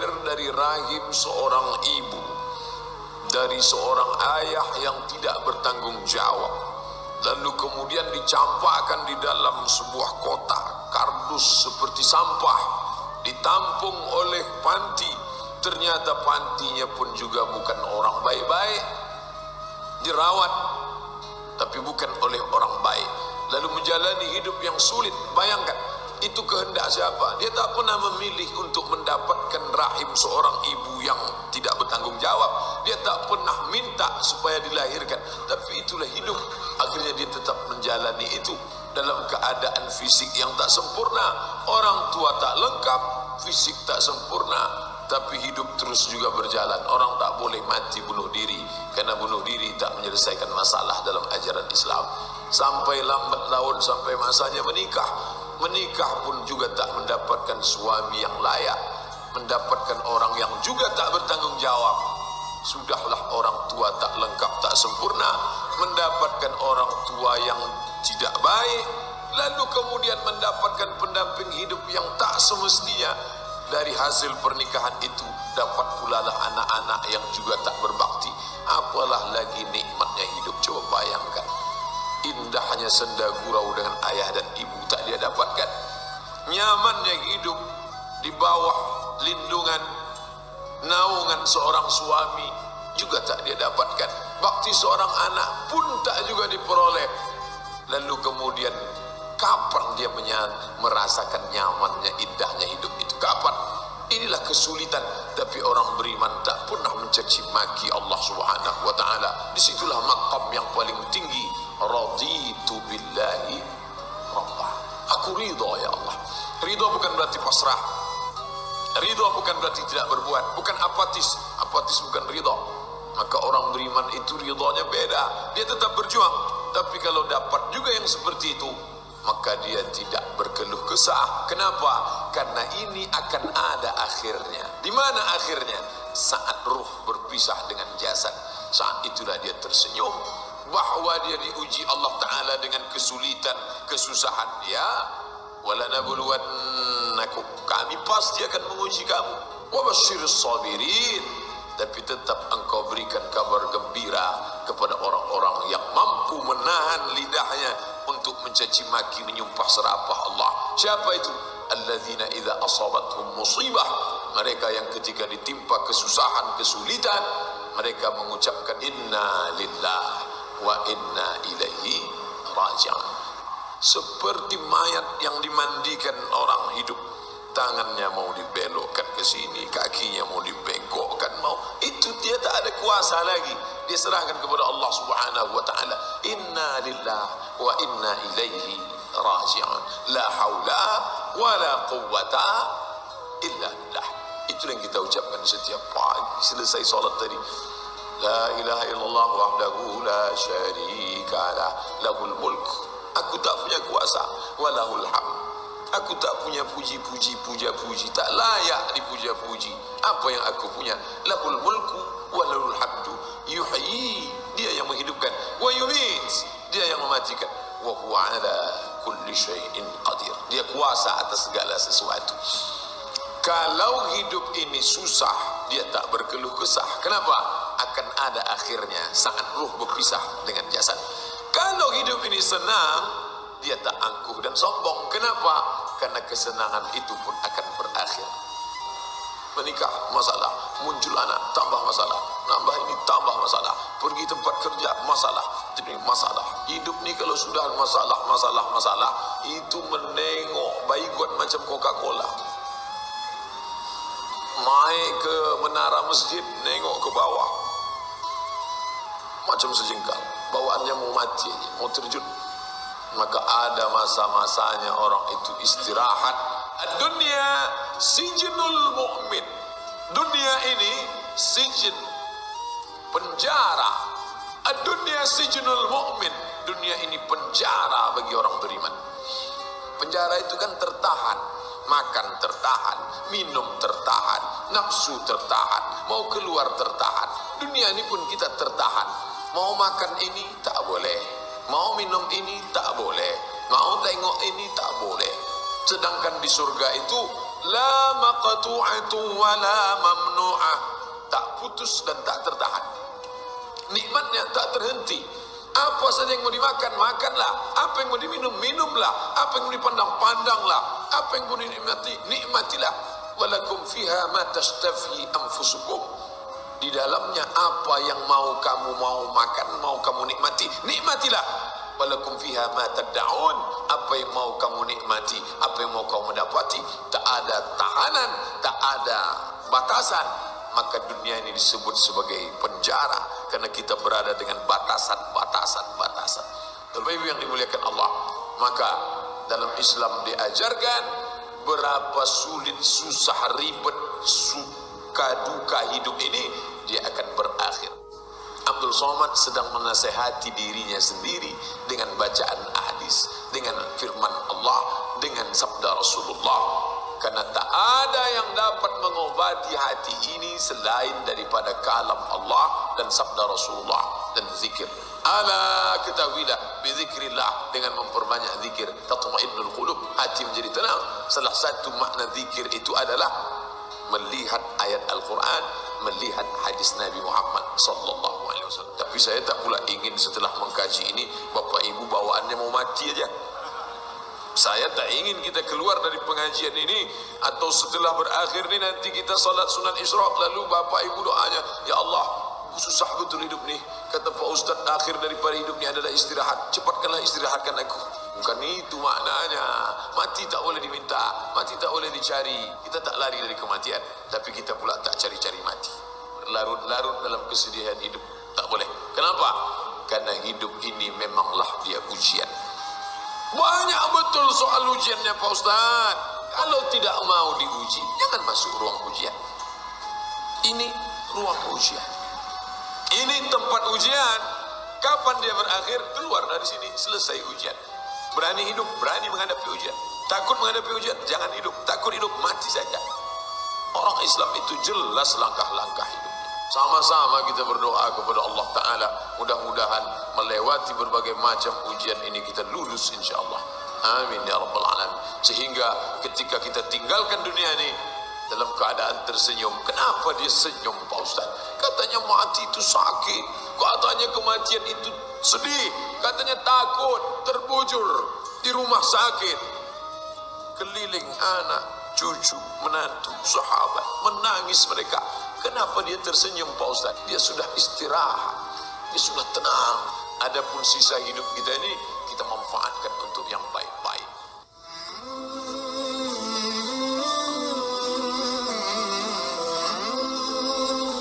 lahir dari rahim seorang ibu, dari seorang ayah yang tidak bertanggung jawab, lalu kemudian dicampakkan di dalam sebuah kotak kardus seperti sampah, ditampung oleh panti. Ternyata pantinya pun juga bukan orang baik-baik, dirawat tapi bukan oleh orang baik, lalu menjalani hidup yang sulit. Bayangkan, itu kehendak siapa? Dia tak pernah memilih untuk mendapatkan rahim seorang ibu yang tidak bertanggung jawab. Dia tak pernah minta supaya dilahirkan, tapi itulah hidup. Akhirnya dia tetap menjalani itu dalam keadaan fisik yang tak sempurna. Orang tua tak lengkap, fisik tak sempurna, tapi hidup terus juga berjalan. Orang tak boleh mati bunuh diri, karena bunuh diri tak menyelesaikan masalah dalam ajaran Islam. Sampai lambat laun, sampai masanya menikah. Menikah pun juga tak mendapatkan suami yang layak, mendapatkan orang yang juga tak bertanggung jawab. Sudahlah orang tua tak lengkap, tak sempurna, mendapatkan orang tua yang tidak baik, lalu kemudian mendapatkan pendamping hidup yang tak semestinya. Dari hasil pernikahan itu dapat pula lah anak-anak yang juga tak berbakti. Apalah lagi nikmatnya hidup, coba bayangkan. Indahnya senda gurau dengan ayah dan ibu tak dia dapatkan. Nyamannya hidup di bawah lindungan, naungan seorang suami juga tak dia dapatkan. Bakti seorang anak pun tak juga diperoleh. Lalu kemudian kapan dia merasakan nyamannya, indahnya hidup itu? Kapan? Inilah kesulitan. Tapi orang beriman tak pernah mencaci maki Allah Subhanahu wa ta'ala. Disitulah maqam yang paling tinggi. Raditu billahi rabbah. Aku ridha ya Allah. Ridha bukan berarti pasrah. Ridha bukan berarti tidak berbuat. Bukan apatis. Apatis bukan ridha. Maka orang beriman itu ridhanya beda. Dia tetap berjuang. Tapi kalau dapat juga yang seperti itu, maka dia tidak berkeluh kesah. Kenapa? Karena ini akan ada akhirnya. Di mana akhirnya? Saat ruh berpisah dengan jasad. Saat itulah dia tersenyum bahwa dia diuji Allah Ta'ala dengan kesulitan, kesusahan. Ya, walanabluwannakum, kami pasti akan menguji kamu. Wabasyiris sabirin, tapi tetap engkau berikan kabar gembira kepada orang-orang yang mampu menahan lidahnya untuk mencaci maki, menyumpah serapah Allah. Siapa itu? Alladzina idza asabathum musibah, mereka yang ketika ditimpa kesusahan, kesulitan, mereka mengucapkan inna lillah wa inna ilaihi raji'un. Seperti mayat yang dimandikan orang hidup, tangannya mau dibelokkan ke sini, kakinya mau dibengkokkan, itu dia tak ada kuasa lagi. Dia serahkan kepada Allah Subhanahu wa ta'ala. Inna lillah wa inna ilaihi raji'un. La haula wa la quwwata illa billah. Itu yang kita ucapkan setiap pagi selesai salat tadi. La ilaha illallah wahdahu la syarika lah, lahul mulk. Aku tak punya kuasa, walahul hamd. Aku tak punya puji-puji, puja-puji, tak layak dipuja-puji. Apa yang aku punya? Lahul mulku wa lahul hamdu. Yuhyi, dia yang menghidupkan. Wa yumit, dia yang mematikan. Wa huwa ala kulli syai'in qadir. Dia kuasa atas segala sesuatu. Kalau hidup ini susah, dia tak berkeluh kesah. Kenapa? Akan ada akhirnya saat ruh berpisah dengan jasad. Kalau hidup ini senang, dia tak angkuh dan sombong. Kenapa? Karena kesenangan itu pun akan berakhir. Menikah, masalah. Muncul anak, tambah masalah. Nambah ini, tambah masalah. Pergi tempat kerja, masalah. Ini masalah. Hidup ni kalau sudah masalah, itu menengok baygot macam Coca-Cola. Naik ke menara masjid, nengok ke bawah, macam sejengkal. Bawaannya mau mati, mau terjun. Maka ada masa-masanya orang itu istirahat. Dunia sijnul mu'min. Dunia ini sijin, penjara. Dunia sijnul mu'min. Dunia ini penjara bagi orang beriman. Penjara itu kan tertahan. Makan tertahan, minum tertahan, nafsu tertahan, mau keluar tertahan. Dunia ini pun kita tertahan. Mau makan ini tak boleh, mau minum ini tak boleh, mau tengok ini tak boleh. Sedangkan di surga itu La maqtu'atu wa la mamnu'ah. Tak putus dan tak tertahan. Nikmatnya tak terhenti. Apa saja yang mau dimakan, makanlah. Apa yang mau diminum, minumlah. Apa yang mau dipandang, pandanglah. Apa yang mau dinikmati, nikmatilah. Walakum fiha ma tastafhi anfusukum. Di dalamnya apa yang mau kamu mau makan, mau kamu nikmati, nikmatilah. Walakum fiha ma tad'un. Apa yang mau kamu nikmati, apa yang mau kamu mendapati, tak ada tahanan, tak ada batasan. Maka dunia ini disebut sebagai penjara karena kita berada dengan batasan. Terlebih yang dimuliakan Allah. Maka dalam Islam diajarkan berapa sulit, susah, ribet, suka duka hidup ini, dia akan berakhir. Abdul Somad sedang menasehati dirinya sendiri dengan bacaan hadis, dengan firman Allah, dengan sabda Rasulullah. Karena tak ada yang dapat mengobati hati ini selain daripada kalam Allah dan sabda Rasulullah dan zikir. Ala ketahuilah, bizikrillah, dengan memperbanyak zikir tatma'innul qulub, hati menjadi tenang. Salah satu makna zikir itu adalah melihat ayat Al-Quran, melihat hadis Nabi Muhammad sallallahu alaihi wasallam. Tapi saya tak pula ingin setelah mengkaji ini Bapak Ibu bawaannya mau mati aja. Saya tak ingin kita keluar dari pengajian ini atau setelah berakhir ini nanti kita salat sunat Isyraq lalu Bapak Ibu doanya, ya Allah susah betul hidup nih, kata Pak Ustaz, akhir daripada hidup ini adalah istirahat, cepatkanlah istirahatkan aku. Bukan itu maknanya. Mati tak boleh diminta, mati tak boleh dicari. Kita tak lari dari kematian, tapi kita pula tak cari-cari mati, larut-larut dalam kesedihan hidup, tak boleh. Kenapa? Karena hidup ini memanglah dia ujian. Banyak betul soal ujiannya Pak Ustaz. Kalau tidak mau diuji, jangan masuk ruang ujian. Ini ruang ujian, ini tempat ujian. Kapan dia berakhir? Keluar dari sini, selesai ujian. Berani hidup, berani menghadapi ujian. Takut menghadapi ujian, jangan hidup. Takut hidup, mati saja. Orang Islam itu jelas langkah-langkah hidup. Sama-sama kita berdoa kepada Allah Ta'ala, mudah-mudahan melewati berbagai macam ujian ini kita lulus insyaAllah. Amin ya Rabbal Alamin. Sehingga ketika kita tinggalkan dunia ini dalam keadaan tersenyum. Kenapa dia senyum Pak Ustaz? Katanya mati itu sakit, katanya kematian itu sedih, katanya takut, terbujur di rumah sakit, keliling anak, cucu, menantu, sahabat, menangis mereka. Kenapa dia tersenyum Pak Ustaz? Dia sudah istirahat, dia sudah tenang. Adapun sisa hidup kita ini kita manfaatkan